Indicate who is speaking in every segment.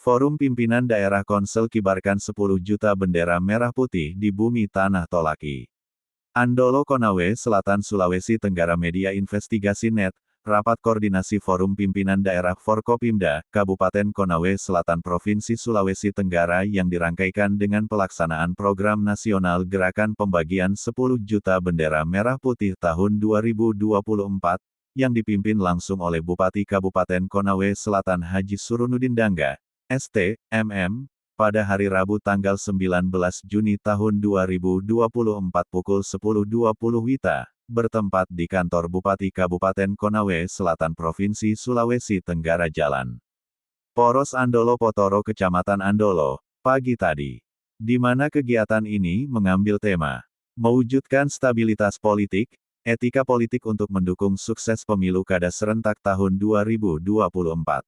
Speaker 1: Forum Pimpinan Daerah Konsel kibarkan 10 juta bendera merah putih di bumi tanah Tolaki. Andolo Konawe Selatan Sulawesi Tenggara Media Investigasi Net, Rapat Koordinasi Forum Pimpinan Daerah Forkopimda, Kabupaten Konawe Selatan Provinsi Sulawesi Tenggara yang dirangkaikan dengan pelaksanaan Program Nasional Gerakan Pembagian 10 Juta Bendera Merah Putih tahun 2024, yang dipimpin langsung oleh Bupati Kabupaten Konawe Selatan Haji Surunudin Dangga, ST, MM, pada hari Rabu tanggal 19 Juni tahun 2024 pukul 10.20 WITA, bertempat di kantor Bupati Kabupaten Konawe Selatan Provinsi Sulawesi Tenggara Jalan Poros Andolo Potoro Kecamatan Andolo, pagi tadi. Di mana kegiatan ini mengambil tema mewujudkan stabilitas politik, etika politik untuk mendukung sukses pemilu kada serentak tahun 2024.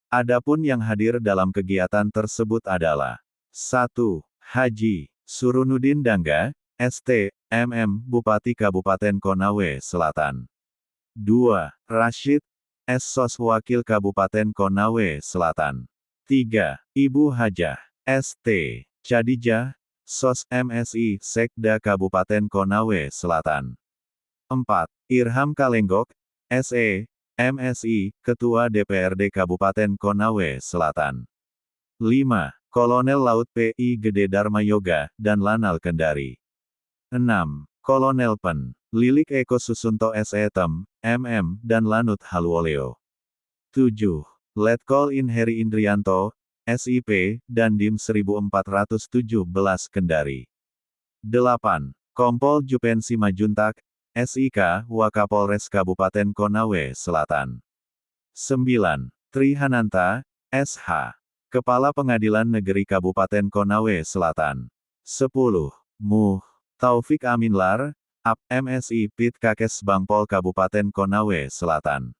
Speaker 1: Adapun yang hadir dalam kegiatan tersebut adalah 1. Haji Surunudin Dangga, ST, MM, Bupati Kabupaten Konawe Selatan. 2. Rashid S. Sos Wakil Kabupaten Konawe Selatan. 3. Ibu Hajah ST. Chadijah, Sos MSI Sekda Kabupaten Konawe Selatan. 4. Irham Kalenggok, SE, MSI, Ketua DPRD Kabupaten Konawe Selatan. 5. Kolonel Laut PI Gede Dharma Yoga, dan Lanal Kendari. 6. Kolonel Pen. Lilik Eko Susunto SE-Tem, MM, dan Lanut Haluoleo. 7. Letkol In Heri Indrianto, SIP, dan Dim 1417 Kendari. 8. Kompol Jupensi Majuntak, SIK, Wakapolres Kabupaten Konawe Selatan. 9. Trihananta, SH. Kepala Pengadilan Negeri Kabupaten Konawe Selatan. 10. Muh. Taufik Aminlar, AP MSI Pit Kakes Bangpol Kabupaten Konawe Selatan.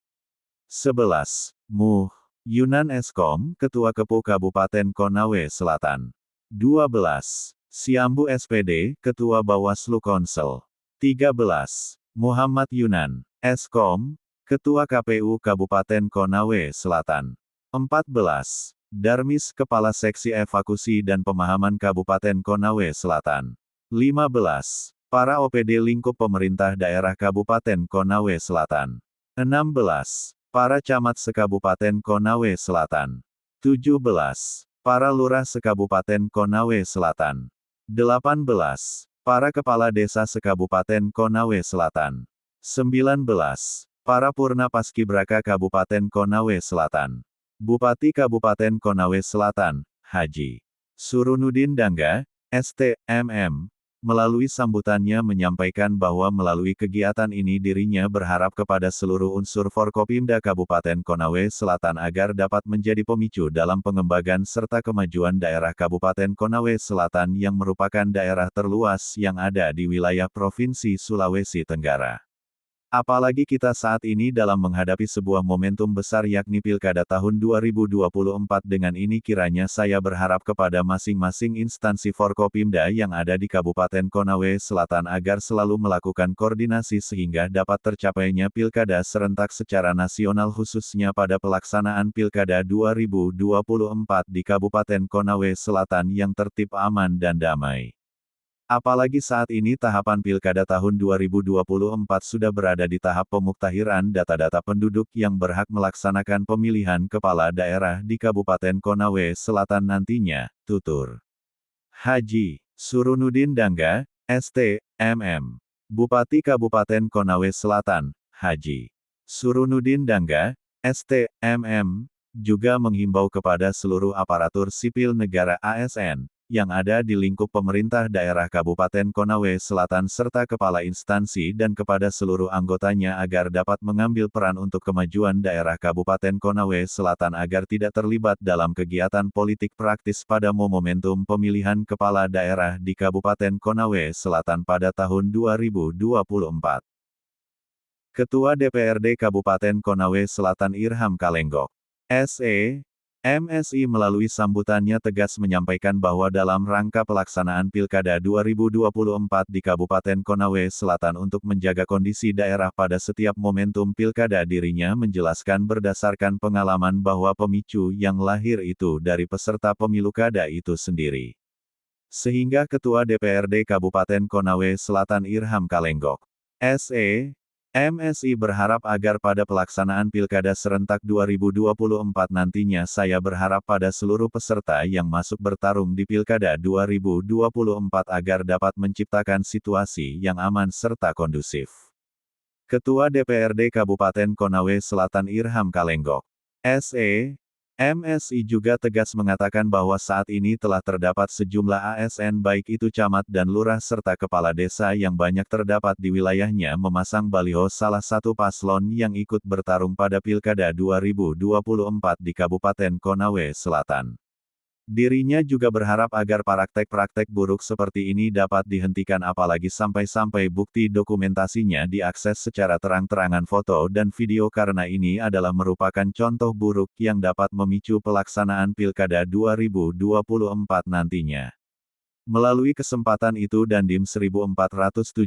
Speaker 1: 11. Muh. Yunan Eskom, Ketua Kepu Kabupaten Konawe Selatan. 12. Siambu SPD, Ketua Bawaslu Konsel. 13. Muhammad Yunan, Eskom, Ketua KPU Kabupaten Konawe Selatan. 14. Darmis Kepala Seksi Evakuasi dan Pemahaman Kabupaten Konawe Selatan. 15. Para OPD lingkup pemerintah daerah Kabupaten Konawe Selatan. 16. Para camat sekabupaten Konawe Selatan. 17. Para lurah sekabupaten Konawe Selatan. 18. Para kepala desa sekabupaten Konawe Selatan. 19. Para purna paskibraka Kabupaten Konawe Selatan. Bupati Kabupaten Konawe Selatan, Haji Surunudin Dangga, ST, MM, melalui sambutannya menyampaikan bahwa melalui kegiatan ini dirinya berharap kepada seluruh unsur Forkopimda Kabupaten Konawe Selatan agar dapat menjadi pemicu dalam pengembangan serta kemajuan daerah Kabupaten Konawe Selatan yang merupakan daerah terluas yang ada di wilayah Provinsi Sulawesi Tenggara. Apalagi kita saat ini dalam menghadapi sebuah momentum besar yakni Pilkada tahun 2024. Dengan ini kiranya saya berharap kepada masing-masing instansi Forkopimda yang ada di Kabupaten Konawe Selatan agar selalu melakukan koordinasi sehingga dapat tercapainya Pilkada serentak secara nasional khususnya pada pelaksanaan Pilkada 2024 di Kabupaten Konawe Selatan yang tertib aman dan damai. Apalagi saat ini tahapan Pilkada tahun 2024 sudah berada di tahap pemuktahiran data-data penduduk yang berhak melaksanakan pemilihan kepala daerah di Kabupaten Konawe Selatan nantinya, tutur Haji Surunudin Dangga, ST, MM. Bupati Kabupaten Konawe Selatan, Haji Surunudin Dangga, ST, MM, juga menghimbau kepada seluruh aparatur sipil negara ASN, yang ada di lingkup pemerintah daerah Kabupaten Konawe Selatan serta kepala instansi dan kepada seluruh anggotanya agar dapat mengambil peran untuk kemajuan daerah Kabupaten Konawe Selatan agar tidak terlibat dalam kegiatan politik praktis pada momentum pemilihan kepala daerah di Kabupaten Konawe Selatan pada tahun 2024. Ketua DPRD Kabupaten Konawe Selatan Irham Kalenggok, SE, MSI melalui sambutannya tegas menyampaikan bahwa dalam rangka pelaksanaan Pilkada 2024 di Kabupaten Konawe Selatan untuk menjaga kondisi daerah pada setiap momentum Pilkada dirinya menjelaskan berdasarkan pengalaman bahwa pemicu yang lahir itu dari peserta pemilu kada itu sendiri. Sehingga Ketua DPRD Kabupaten Konawe Selatan Irham Kalenggok, SE, MSI berharap agar pada pelaksanaan Pilkada serentak 2024 nantinya saya berharap pada seluruh peserta yang masuk bertarung di Pilkada 2024 agar dapat menciptakan situasi yang aman serta kondusif. Ketua DPRD Kabupaten Konawe Selatan Irham Kalenggok, SE, MSI juga tegas mengatakan bahwa saat ini telah terdapat sejumlah ASN baik itu camat dan lurah serta kepala desa yang banyak terdapat di wilayahnya memasang baliho salah satu paslon yang ikut bertarung pada Pilkada 2024 di Kabupaten Konawe Selatan. Dirinya juga berharap agar praktek-praktek buruk seperti ini dapat dihentikan apalagi sampai-sampai bukti dokumentasinya diakses secara terang-terangan foto dan video karena ini adalah merupakan contoh buruk yang dapat memicu pelaksanaan Pilkada 2024 nantinya. Melalui kesempatan itu Dandim 1417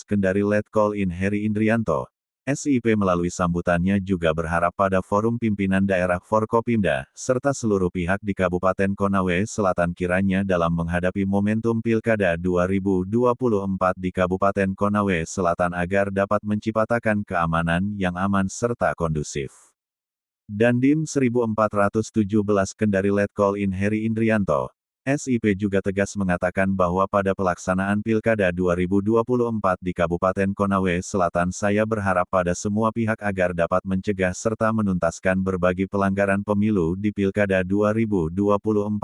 Speaker 1: Kendari Letkol In Heri Indrianto, SIP melalui sambutannya juga berharap pada Forum Pimpinan Daerah Forkopimda, serta seluruh pihak di Kabupaten Konawe Selatan kiranya dalam menghadapi momentum Pilkada 2024 di Kabupaten Konawe Selatan agar dapat menciptakan keamanan yang aman serta kondusif. Dandim 1417 Kendari Letkol In Heri Indrianto, SIP juga tegas mengatakan bahwa pada pelaksanaan Pilkada 2024 di Kabupaten Konawe Selatan saya berharap pada semua pihak agar dapat mencegah serta menuntaskan berbagai pelanggaran pemilu di Pilkada 2024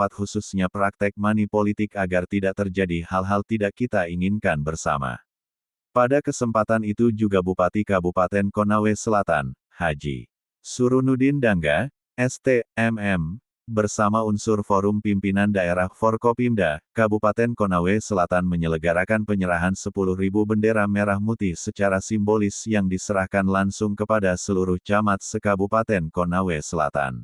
Speaker 1: khususnya praktek money politik agar tidak terjadi hal-hal tidak kita inginkan bersama. Pada kesempatan itu juga Bupati Kabupaten Konawe Selatan, Haji Surunudin Dangga, ST.MM, bersama unsur Forum Pimpinan Daerah Forkopimda, Kabupaten Konawe Selatan menyelenggarakan penyerahan 10.000 bendera merah putih secara simbolis yang diserahkan langsung kepada seluruh camat se-Kabupaten Konawe Selatan.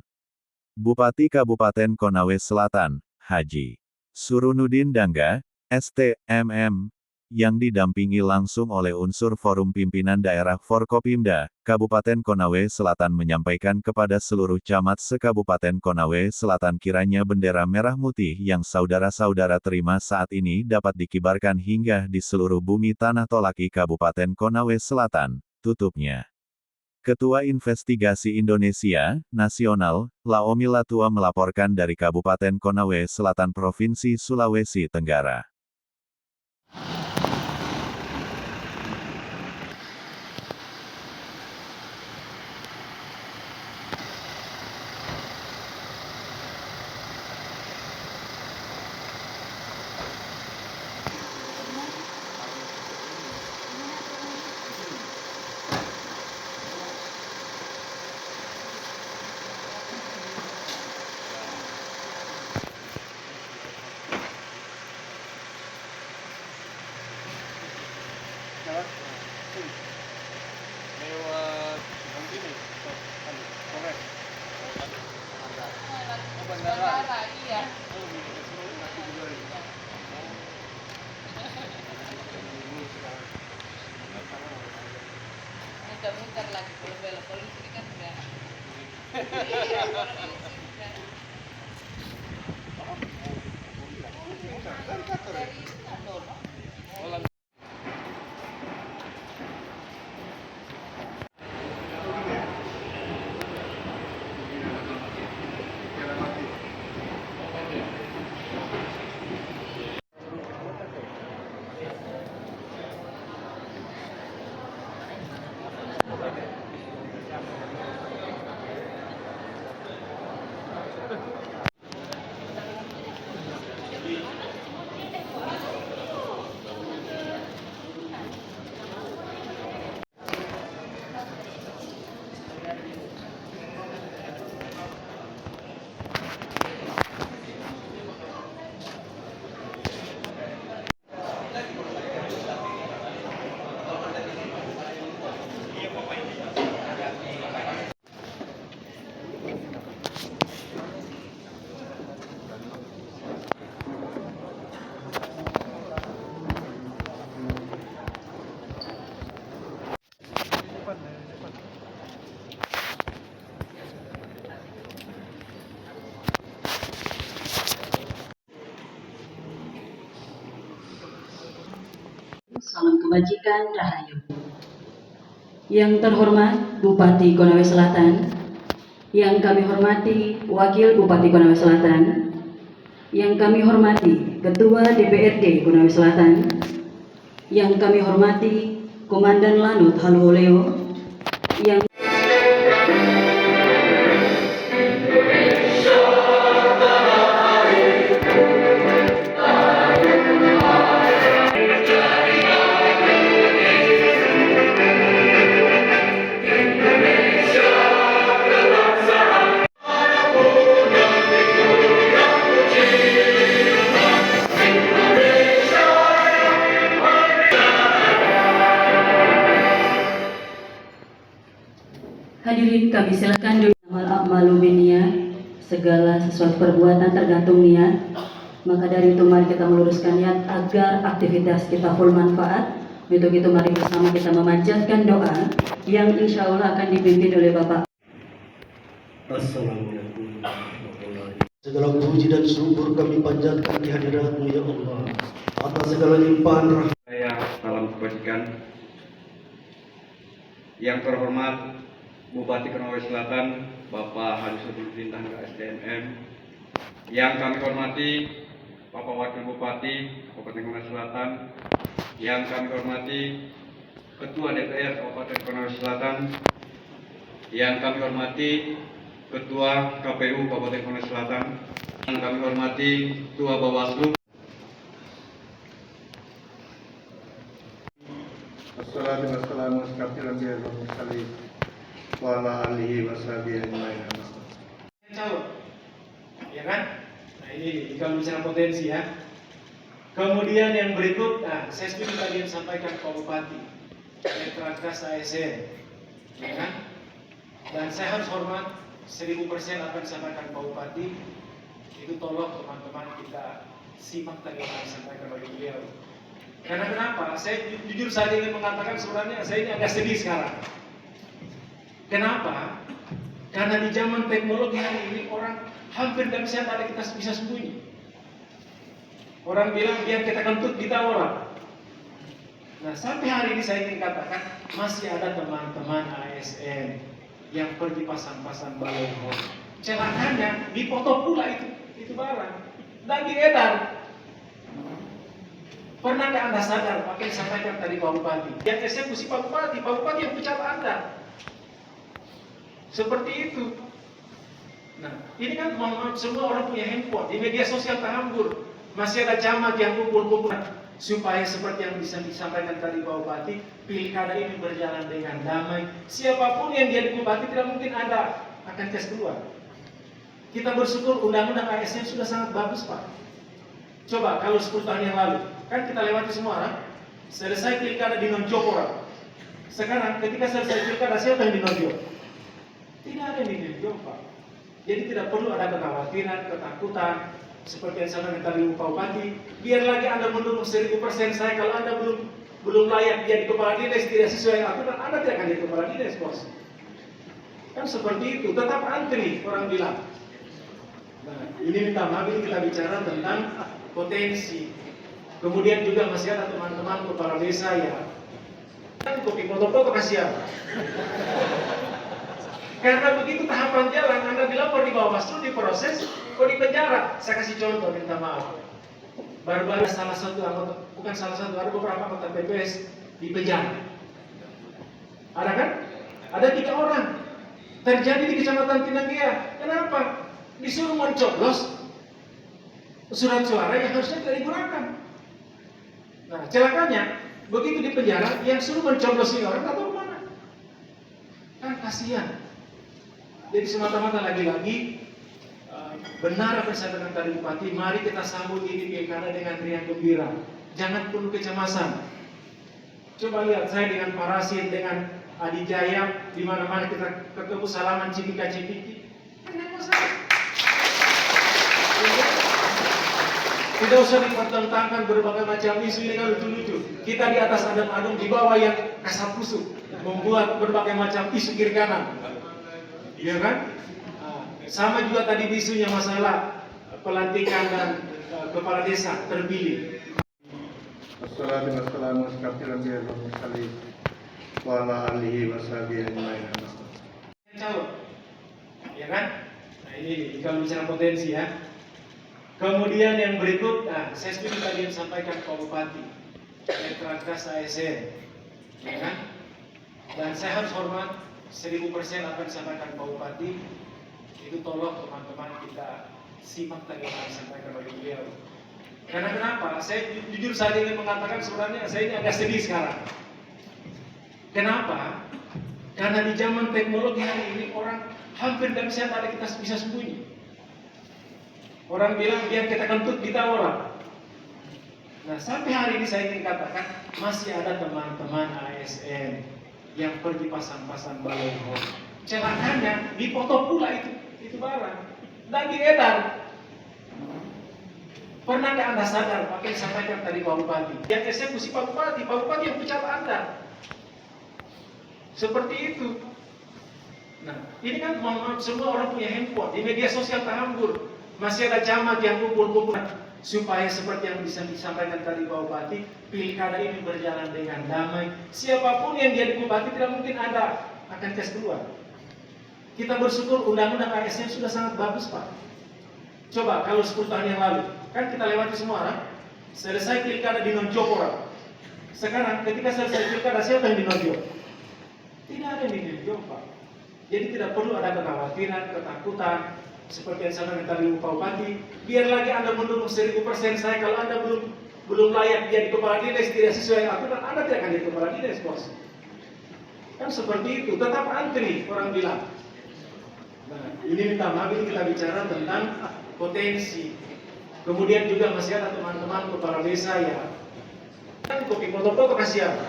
Speaker 1: Bupati Kabupaten Konawe Selatan, Haji Surunudin Dangga, ST.MM, yang didampingi langsung oleh unsur Forum Pimpinan Daerah Forkopimda, Kabupaten Konawe Selatan menyampaikan kepada seluruh camat se-Kabupaten Konawe Selatan kiranya bendera merah putih yang saudara-saudara terima saat ini dapat dikibarkan hingga di seluruh bumi Tanah Tolaki Kabupaten Konawe Selatan, tutupnya. Ketua Investigasi Indonesia Nasional, Laomi Latua melaporkan dari Kabupaten Konawe Selatan Provinsi Sulawesi Tenggara.
Speaker 2: Lewat begini, korek.
Speaker 3: Bandara, iya. Muter-muter lagi belok polisi ini kan udah. Iya, polisi udah. Dari Andono.
Speaker 4: Kebajikan Rahayu. Yang terhormat Bupati Konawe Selatan, yang kami hormati Wakil Bupati Konawe Selatan, yang kami hormati Ketua DPRD Konawe Selatan, yang kami hormati Komandan Lanut Haluoleo, yang hadirin kami silakan duduk. A'malu binniyat, segala sesuatu perbuatan tergantung niat. Maka dari itu mari kita meluruskan niat agar aktivitas kita full manfaat. Untuk itu mari bersama kita memanjatkan doa yang insya Allah akan dipimpin oleh Bapak.
Speaker 2: Assalamualaikum warahmatullahi wabarakatuh. Segala puji dan syukur kami panjatkan di hadirat-Mu ya Allah atas segala limpahan rahmat.
Speaker 5: Saya salam kebajikan. Yang terhormat Bupati Konawe Selatan, Bapak Haji Sodudin Tangga SDMM. Yang kami hormati Bapak Wakil Bupati Kabupaten Konawe Selatan. Yang kami hormati Ketua DPR Kabupaten Konawe Selatan. Yang kami hormati Ketua KPU Kabupaten Konawe Selatan. Yang kami hormati Ketua Bawaslu.
Speaker 6: Wassalatu wassalamu ala mursalin wa ala alihi washabihi ajmain.
Speaker 7: Calon, ya kan? Nah ini kalau bicara potensi ya. Kemudian yang berikut, nah saya setuju tadi yang disampaikan Pak Bupati, netralitas ASN, ya kan? Dan saya harus hormat 1000% apa yang disampaikan Pak Bupati. Itu tolong teman-teman kita simak tadi apa yang disampaikan oleh beliau. Karena kenapa? Saya jujur saja ingin mengatakan sebenarnya saya ini agak sedih sekarang. Kenapa? Karena di zaman teknologi hari ini orang hampir tidak bisa ada kita bisa sembunyi. Orang bilang biar kita kentut kita orang. Nah sampai hari ini saya ingin katakan masih ada teman-teman ASN yang pergi pasang-pasang baliho. Celakanya dipoto pula itu barang dan diedar. Pernahkah Anda sadar apa yang disampaikan tadi Pak Bupati? Yang eksekusi Pak Bupati yang pecat Anda. Seperti itu. Nah, ini kan semua orang punya handphone. Di media sosial terhambur. Masih ada camat yang kumpul-kumpul. Supaya seperti yang bisa disampaikan tadi Pak Bupati, pilkada ini berjalan dengan damai. Siapapun yang jadi bupati tidak mungkin Anda akan tes keluar. Kita bersyukur undang-undang ASN sudah sangat bagus Pak. Coba kalau 10 tahun yang lalu, kan kita lewati semua orang. Selesai pilkada di nonjok orang. Sekarang ketika selesai pilkada siapa yang dinonjok? Tidak ada yang dinonjok Pak. Jadi tidak perlu ada kekhawatiran, ketakutan. Seperti yang saya tadi Pak Bupati, biar lagi Anda mendukung 1000% saya kalau Anda belum layak jadi kepala dinas tidak sesuai aturan, Anda tidak akan jadi kepala dinas bos. Kan seperti itu, tetap antri orang bilang. Nah, ini minta maaf ini kita bicara tentang potensi. Kemudian juga masih ada teman-teman kepala desa ya. Kopi foto-foto kasihan. Karena begitu tahapan jalan, Anda dilapor di Bawaslu, diproses, kok di penjara. Saya kasih contoh, minta maaf. Baru-baru salah satu anggota, bukan salah satu, ada beberapa anggota PPS di penjara. Ada kan? Ada 3 orang. Terjadi di Kecamatan Tinanggia. Kenapa? Disuruh mencoblos surat suara yang harusnya tidak digunakan. Nah, celakanya, begitu di penjara, yang suruh mencoblos ini orang tak tahu mana. Kan kasihan. Jadi semata-mata lagi-lagi benar apa yang saya katakan tadi Bupati, mari kita sambut ini pilkada dengan riang gembira. Jangan penuh kecemasan. Coba lihat saya dengan Parasit, dengan Adi Jaya, di mana-mana kita ketemu salaman cipika-cipiki. Tidak masalah. Tidak usah dipertentangkan berbagai macam isu, ini kan lucu-lucu. Kita di atas adem-adem, di bawah yang kasar kusuk, membuat berbagai macam isu kiri kanan. Iya kan? Sama juga tadi isunya masalah pelantikan dan kepala desa terpilih.
Speaker 6: Wassalatu wassalamu wa ala alihi wa sahbihi ajma'in.
Speaker 7: Calon, ya kan? Nah ini kalau bicara potensi ya. Kemudian yang berikut, saya setuju tadi yang disampaikan Pak Bupati, netralitas ASN, ya kan? Dan saya harus hormat 1000% apa yang disampaikan Pak Bupati. Itu tolong teman-teman kita simak tadi apa yang disampaikan oleh beliau. Karena kenapa? Saya jujur saja ingin mengatakan sebenarnya saya ini agak sedih sekarang. Kenapa? Karena di zaman teknologi hari ini orang hampir tidak bisa ada kita bisa sembunyi. Orang bilang biar kita kentut kita orang. Nah sampai hari ini saya ingin katakan masih ada teman-teman ASN yang pergi pasang-pasang baliho. Celakanya dipoto pula itu barang dan diedar. Pernahkah Anda sadar apa yang disampaikan tadi Pak Bupati? Yang eksekusi Pak Bupati yang pecat Anda. Seperti itu. Nah, ini kan mohon maaf semua orang punya handphone. Di media sosial terhambur. Masih ada camat yang kumpul-kumpul supaya seperti yang bisa disampaikan tadi Pak Bupati, pilkada ini berjalan dengan damai. Siapapun yang jadi bupati tidak mungkin ada akan tes keluar. Kita bersyukur undang-undang ASN sudah sangat bagus Pak. Coba kalau 10 tahun yang lalu, kan kita lewati semua orang, selesai pilkada di nonjok orang. Sekarang ketika selesai pilkada siapa yang di nonjok? Tidak ada yang di nonjok Pak. Jadi tidak perlu ada kekhawatiran, ketakutan. Seperti yang disampaikan tadi Pak Bupati, biar lagi Anda mendukung 1000% saya kalau Anda belum layak jadi kepala dinas tidak sesuai aturan, Anda tidak akan jadi kepala dinas bos. Kan seperti itu, tetap antri orang bilang. Nah, ini minta maaf ini kita bicara tentang potensi. Kemudian juga masih ada teman-teman kepala desa ya. Kan kopi foto-foto kasihan.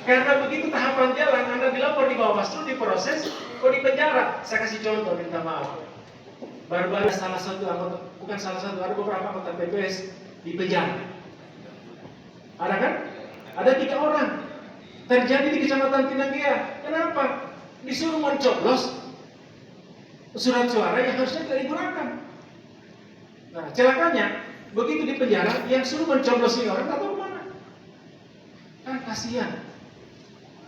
Speaker 7: Karena begitu tahapan jalan, Anda dilapor di Bawaslu, diproses, kok di penjara. Saya kasih contoh, minta maaf. Baru-baru salah satu anggota, bukan salah satu, ada beberapa anggota PPS di penjara. Ada kan? Ada 3 orang. Terjadi di Kecamatan Tinanggia. Kenapa? Disuruh mencoblos surat suara yang harusnya tidak digunakan. Nah, celakanya, begitu di penjara, yang suruh mencoblos ini orang tak tahu mana. Kan kasihan.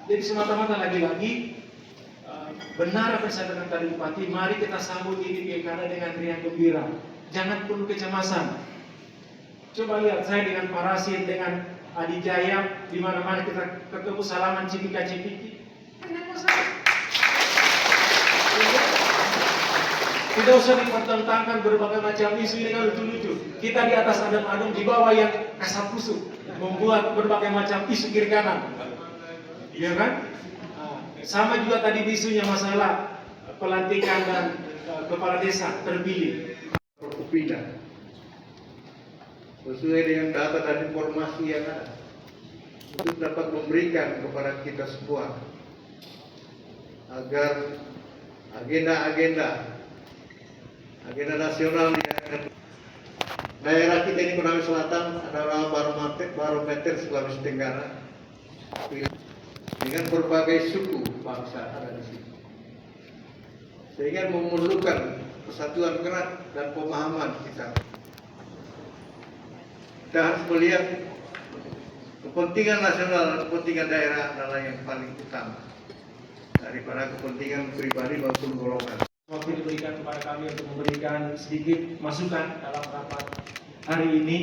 Speaker 7: Jadi semata-mata lagi-lagi benar apa yang saya katakan tadi Bupati, mari kita sambut ini pilkada dengan riang gembira. Jangan penuh kecemasan. Coba lihat saya dengan Pak Rasid, dengan Adi Jaya, di mana-mana kita ketemu salaman cipika-cipiki. Tidak masalah. Tidak usah dipertentangkan berbagai macam isu ini kan lucu-lucu. Kita di atas adem-adem, di bawah yang kasar kusuk, membuat berbagai macam isu kiri kanan. Iya kan? Sama juga tadi isunya masalah pelantikan dan kepala desa terpilih.
Speaker 6: Perkupinan sesuai dengan data dan informasi yang ada untuk dapat memberikan kepada kita semua agar agenda nasional yang daerah kita ini Konawe Selatan adalah barometer Sulawesi Tenggara dengan berbagai suku bangsa ada di sini, sehingga memerlukan persatuan gerak dan pemahaman kita. Kita harus melihat kepentingan nasional dan kepentingan daerah adalah yang paling utama daripada kepentingan pribadi maupun golongan.
Speaker 7: Waktu diberikan kepada kami untuk memberikan sedikit masukan dalam rapat hari ini,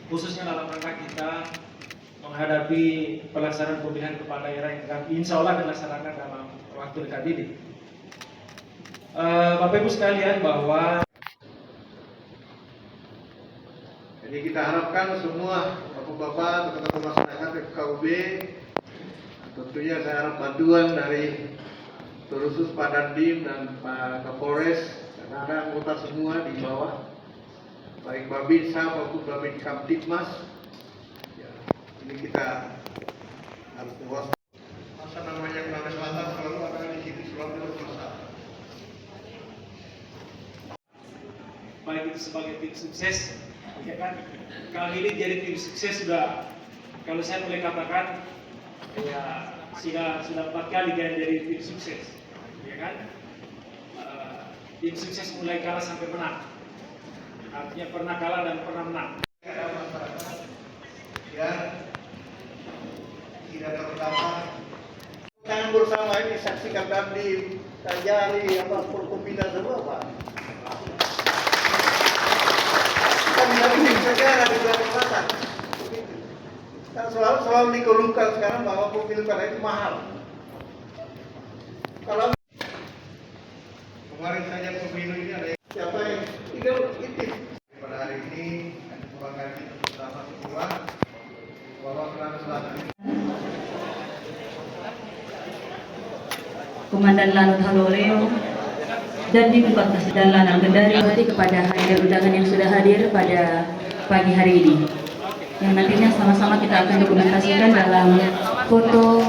Speaker 7: khususnya dalam rangka kita menghadapi pelaksanaan pemilihan kepala daerah yang akan insya Allah dilaksanakan dalam waktu dekat ini. Bapak Ibu sekalian bahwa
Speaker 6: jadi kita harapkan semua bapak-bapak, teman-teman masyarakat FKUB, tentunya saya harap bantuan dari Terusus Pak Dandim dan Pak Kapolres, karena ada anggota semua di bawah, baik Babinsa maupun Babin Kamtipmas. Ya, ini kita harus puas. Masa namanya Konawe Selatan selalu ada di sini, selalu bermasalah.
Speaker 7: baik itu sebagai tim sukses, ya kan? Kami ini jadi tim sukses sudah, kalau saya boleh katakan, ya sudah 4 kali kan jadi tim sukses, ya kan? Tim sukses mulai kalah sampai menang, artinya pernah kalah dan pernah menang.
Speaker 6: campur sama ini saksikan Dandim, Kajari, apa Forkopimda semua Pak. Kita bisa bikin negara di Sulawesi Selatan. Kan selalu dikeluhkan sekarang bahwa pilkada itu mahal. Kalau kemarin saja pemilu ini ada siapa yang tinggal intip. Pada hari ini merupakan kita bersama semua bahwa Sulawesi Selatan ini
Speaker 4: Komandan Lanut Haloleo dan di 14 dan Lanal Kendari kepada hadir undangan yang sudah hadir pada pagi hari ini, yang nantinya sama-sama kita akan dokumentasikan dalam foto.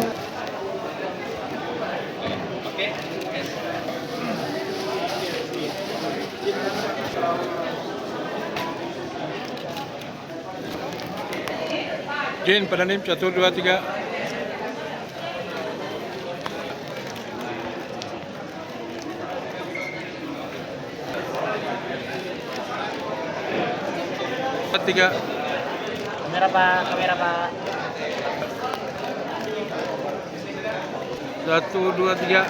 Speaker 8: Jin, pada nim 1, 2, 3. Tiga.
Speaker 9: Kamera Pak, kamera Pak.
Speaker 8: 1, 2, 3.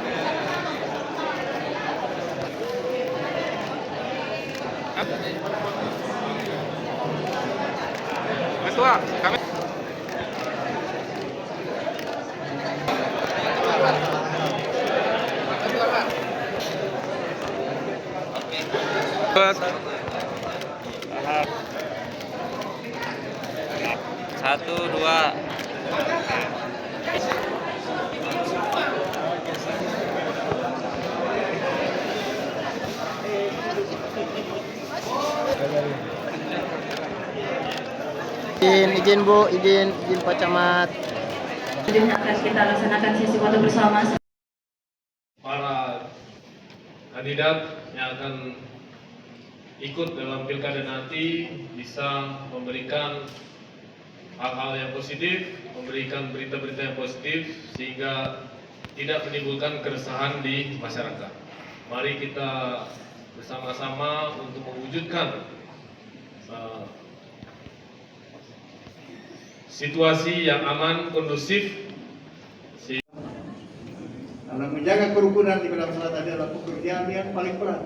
Speaker 8: Ketua, kami.
Speaker 9: Satu, dua. Izin Bu, izin Pak Camat.
Speaker 4: Jadi akan kita laksanakan sesi foto bersama.
Speaker 10: Para kandidat yang akan ikut dalam pilkada nanti bisa memberikan hal-hal yang positif, memberikan berita-berita yang positif sehingga tidak menimbulkan keresahan di masyarakat. Mari kita bersama-sama untuk mewujudkan situasi yang aman, kondusif.
Speaker 6: Karena menjaga kerukunan di Sulawesi Selatan adalah pekerjaan yang paling berat.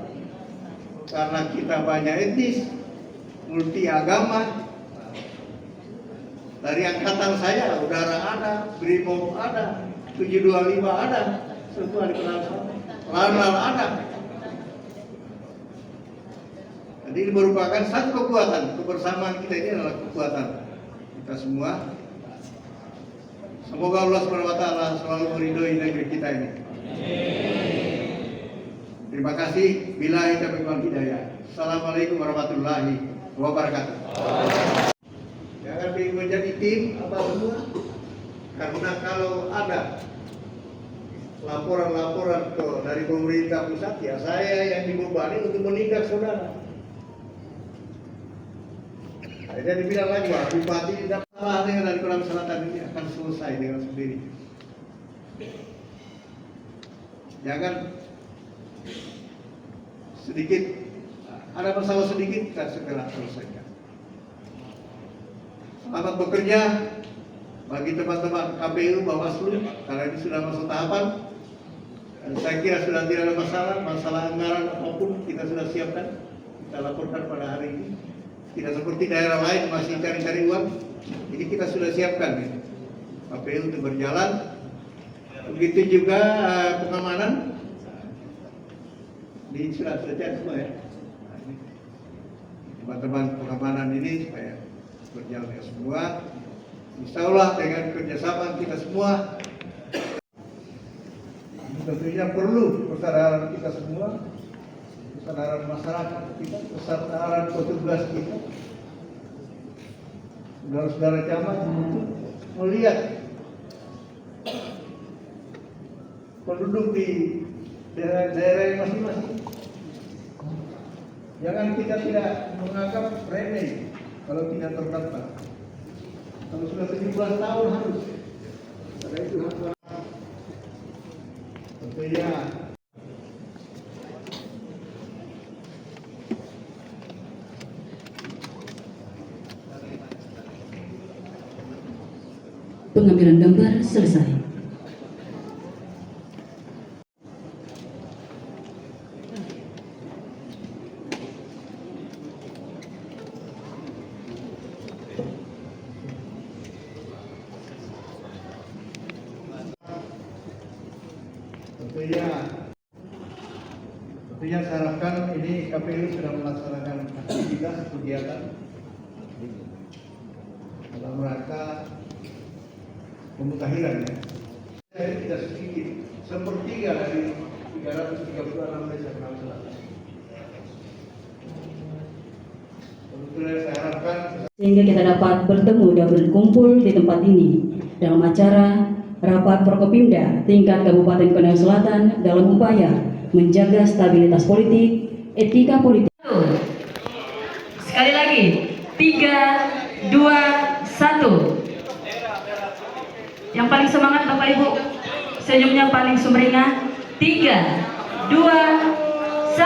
Speaker 6: Karena kita banyak etnis, multi agama. Dari angkatan saya, udara ada, Brimob ada, 725 ada, semua di Sulawesi Selatan. Lanal ada. Jadi ini merupakan satu kekuatan. Kebersamaan kita ini adalah kekuatan kita semua. Semoga Allah SWT selalu meridhoi negeri kita ini. Terima kasih. Billahi taufiq wal hidayah. Assalamualaikum warahmatullahi wabarakatuh. Jangan menjadi tim apa semua. Karena kalau ada laporan-laporan dari pemerintah pusat, ya saya yang dibebani untuk menindak saudara. Jadi dibilang lagi, Pak, bupati tidak salah dengan dari Sulawesi Selatan ini akan selesai dengan sendiri. Jangan sedikit, ada masalah sedikit kita segera selesaikan. Selamat bekerja bagi teman-teman KPU, Bawaslu, karena ini sudah masuk tahapan. Dan saya kira sudah tidak ada masalah anggaran apapun kita sudah siapkan, kita laporkan pada hari ini. Tidak seperti daerah lain masih cari-cari uang. Ini kita sudah siapkan ya. KPU untuk berjalan. Begitu juga pengamanan. Ini sudah selesai semua ya. Nah, ini teman-teman pengamanan ini supaya berjalan ya semua. Insya Allah dengan kerjasama kita semua. Tentunya perlu persaudaraan kita semua. Kesadaran masyarakat kita, kesadaran petugas kita, saudara-saudara camat untuk melihat penduduk di daerah yang masing-masing. Jangan kita tidak menganggap remeh kalau tidak terdaftar. Kalau sudah 17 tahun harus. Karena itu hak tentunya.
Speaker 4: Pengambilan gambar selesai.
Speaker 6: Tentunya saya harapkan ini KPU sudah melaksanakan aktivitas kegiatan dalam rangka pemutahiran ya. Saya tidak sedikit, sepertiga dari 336 desa Selatan. Tentunya saya harapkan
Speaker 4: Sehingga kita dapat bertemu dan berkumpul di tempat ini dalam acara Rapat Forkopimda tingkat Kabupaten Konawe Selatan dalam upaya menjaga stabilitas politik, etika politik. Sekali lagi, 3, 2, 1. Yang paling semangat Bapak Ibu, senyumnya paling sumringah. 3, 2, 1.